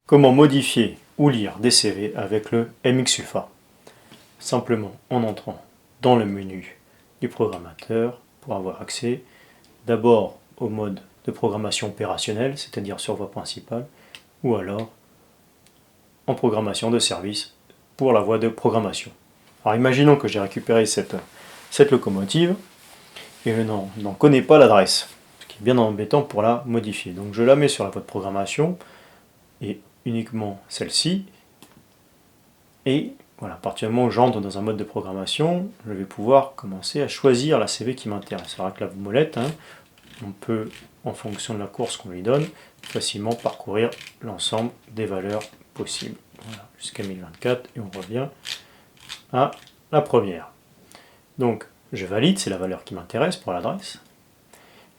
Comment modifier ou lire des CV avec le MXUlpha? Simplement en entrant dans le menu du programmateur pour avoir accès d'abord au mode de programmation opérationnelle, c'est-à-dire sur voie principale, ou alors en programmation de service pour la voie de programmation. Alors imaginons que j'ai récupéré cette locomotive et je n'en connais pas l'adresse, ce qui est bien embêtant pour la modifier. Donc je la mets sur la voie de programmation et uniquement celle-ci. Et voilà, à partir du moment où j'entre dans un mode de programmation, je vais pouvoir commencer à choisir la CV qui m'intéresse. Alors avec la molette, on peut, en fonction de la course qu'on lui donne, facilement parcourir l'ensemble des valeurs possibles. Voilà, jusqu'à 1024 et on revient à la première. Donc je valide, c'est la valeur qui m'intéresse pour l'adresse.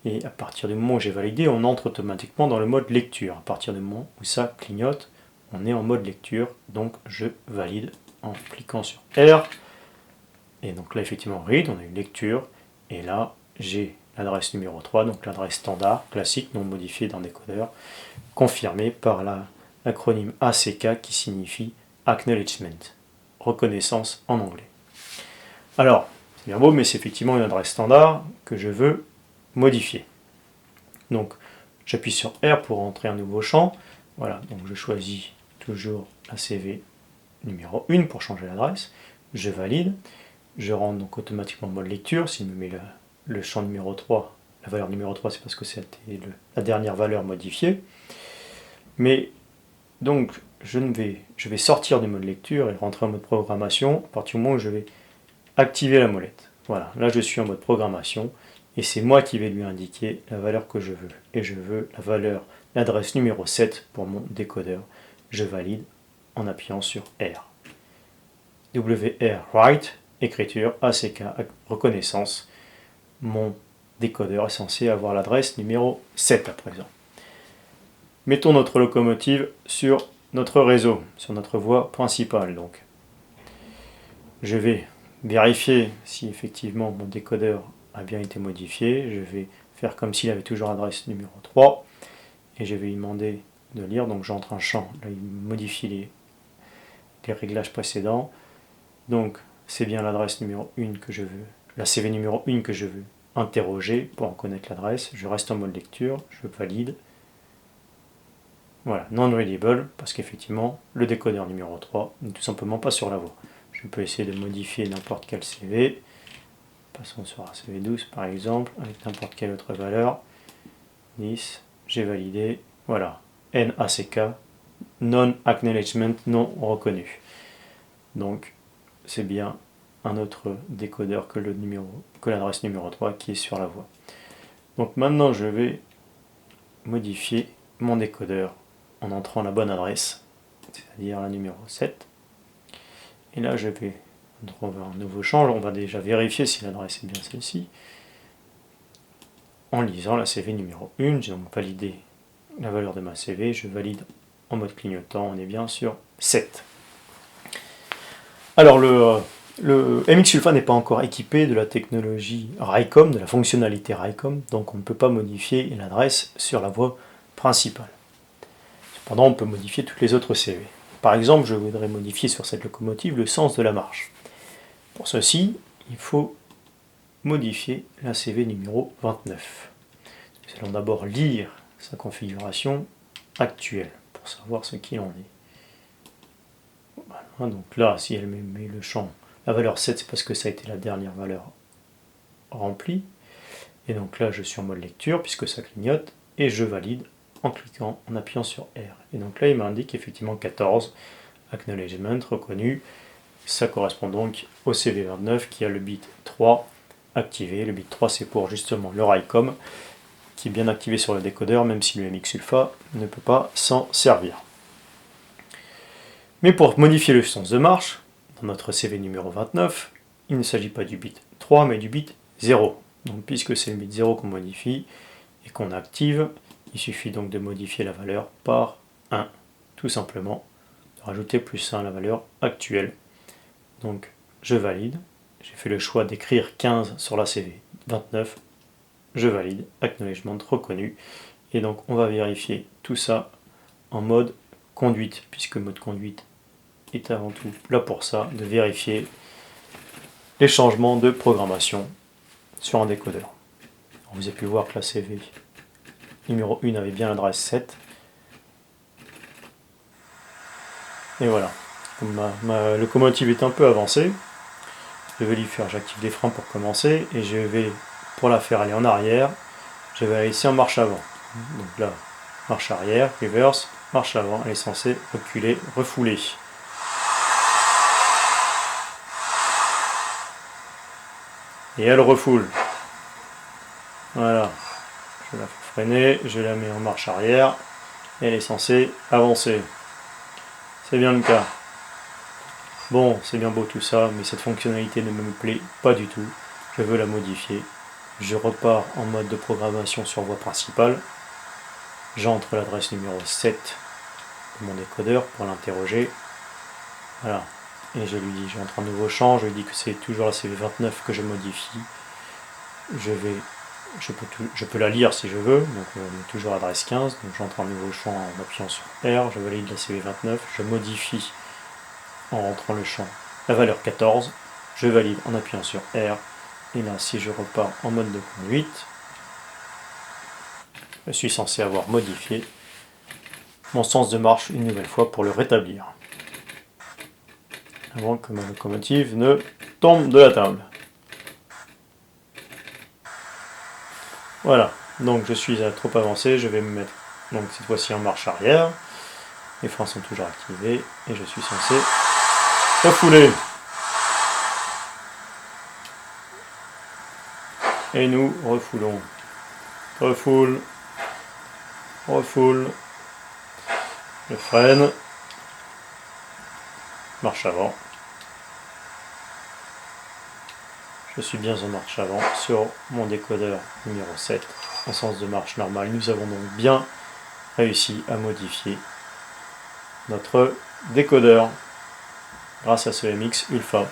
Et à partir du moment où j'ai validé, on entre automatiquement dans le mode lecture. À partir du moment où ça clignote, on est en mode lecture, donc je valide en cliquant sur R. Et donc là, effectivement, read, on a une lecture. Et là, j'ai l'adresse numéro 3, donc l'adresse standard, classique, non modifiée dans décodeur, confirmée par l'acronyme ACK qui signifie Acknowledgement, reconnaissance en anglais. Alors, c'est bien beau, mais c'est effectivement une adresse standard que je veux modifier. Donc j'appuie sur R pour entrer un nouveau champ. Voilà, donc je choisis toujours la CV numéro 1 pour changer l'adresse. Je valide. Je rentre donc automatiquement en mode lecture. S'il me met le champ numéro 3, la valeur numéro 3, c'est parce que c'était la dernière valeur modifiée. Mais donc je vais sortir du mode lecture et rentrer en mode programmation à partir du moment où je vais activer la molette. Voilà, là je suis en mode programmation et c'est moi qui vais lui indiquer la valeur que je veux. Et je veux la valeur, l'adresse numéro 7 pour mon décodeur. Je valide en appuyant sur R. WR Write, écriture, ACK, reconnaissance. Mon décodeur est censé avoir l'adresse numéro 7 à présent. Mettons notre locomotive sur notre réseau, sur notre voie principale. Donc, je vais vérifier si effectivement mon décodeur a bien été modifié. Je vais faire comme s'il avait toujours l'adresse numéro 3 et je vais lui demander de lire. Donc j'entre un champ, là il modifie les réglages précédents. Donc c'est bien l'adresse numéro 1 que je veux, la CV numéro 1 que je veux interroger pour en connaître l'adresse. Je reste en mode lecture, je valide. Voilà, non readable, parce qu'effectivement le décodeur numéro 3 n'est tout simplement pas sur la voie. Je peux essayer de modifier n'importe quel CV. Passons sur un CV12 par exemple, avec n'importe quelle autre valeur. 10, j'ai validé. Voilà, NACK, Non-Acknowledgement, non reconnu. Donc, c'est bien un autre décodeur que l'adresse numéro 3 qui est sur la voie. Donc maintenant, je vais modifier mon décodeur en entrant la bonne adresse, c'est-à-dire la numéro 7. Et là, je vais trouver un nouveau champ. On va déjà vérifier si l'adresse est bien celle-ci. En lisant la CV numéro 1, j'ai donc validé la valeur de ma CV. Je valide en mode clignotant. On est bien sur 7. Alors, le MXUlpha n'est pas encore équipé de la technologie RICOM, de la fonctionnalité RICOM, donc on ne peut pas modifier l'adresse sur la voie principale. Cependant, on peut modifier toutes les autres CV. Par exemple, je voudrais modifier sur cette locomotive le sens de la marche. Pour ceci, il faut modifier la CV numéro 29. Nous allons d'abord lire sa configuration actuelle pour savoir ce qu'il en est. Voilà, donc là, si elle met le champ, la valeur 7, c'est parce que ça a été la dernière valeur remplie. Et donc là, je suis en mode lecture puisque ça clignote et je valide en cliquant, en appuyant sur R. Et donc là, il m'indique effectivement 14, Acknowledgement reconnu. Ça correspond donc au CV29 qui a le bit 3 activé. Le bit 3, c'est pour justement le RICOM qui est bien activé sur le décodeur, même si le MXUlpha ne peut pas s'en servir. Mais pour modifier le sens de marche, dans notre CV numéro 29, il ne s'agit pas du bit 3, mais du bit 0. Donc puisque c'est le bit 0 qu'on modifie et qu'on active, il suffit donc de modifier la valeur par 1, tout simplement, de rajouter plus 1 à la valeur actuelle. Donc je valide, j'ai fait le choix d'écrire 15 sur la CV 29, je valide, acknowledgement reconnu, et donc on va vérifier tout ça en mode conduite, puisque mode conduite est avant tout là pour ça, de vérifier les changements de programmation sur un décodeur. Vous avez pu voir que la CV numéro 1 avait bien l'adresse 7. Et voilà, comme ma locomotive est un peu avancée, je vais lui faire, j'active les freins pour commencer, et je vais, pour la faire aller en arrière, je vais aller ici en marche avant. Donc là, marche arrière, reverse, marche avant, elle est censée reculer, refouler. Et elle refoule. Voilà, je la fais freiner, je la mets en marche arrière, et elle est censée avancer. C'est bien le cas. Bon, c'est bien beau tout ça, mais cette fonctionnalité ne me plaît pas du tout. Je veux la modifier. Je repars en mode de programmation sur voie principale. J'entre l'adresse numéro 7 de mon décodeur pour l'interroger. Voilà. Et je lui dis, j'entre un nouveau champ, je lui dis que c'est toujours la CV29 que je modifie. Je peux la lire si je veux, donc on met toujours l'adresse 15, donc j'entre un nouveau champ en appuyant sur R, je valide la CV29, je modifie en rentrant le champ la valeur 14, je valide en appuyant sur R, et là si je repars en mode de conduite, je suis censé avoir modifié mon sens de marche une nouvelle fois pour le rétablir, avant que ma locomotive ne tombe de la table. Voilà, donc je suis trop avancé, je vais me mettre donc cette fois-ci en marche arrière, les freins sont toujours activés, et je suis censé refouler. Et nous refoulons. Refoule. Refoule. Je freine. Marche avant. Je suis bien en marche avant sur mon décodeur numéro 7 en sens de marche normal. Nous avons donc bien réussi à modifier notre décodeur grâce à ce MX Ulpha.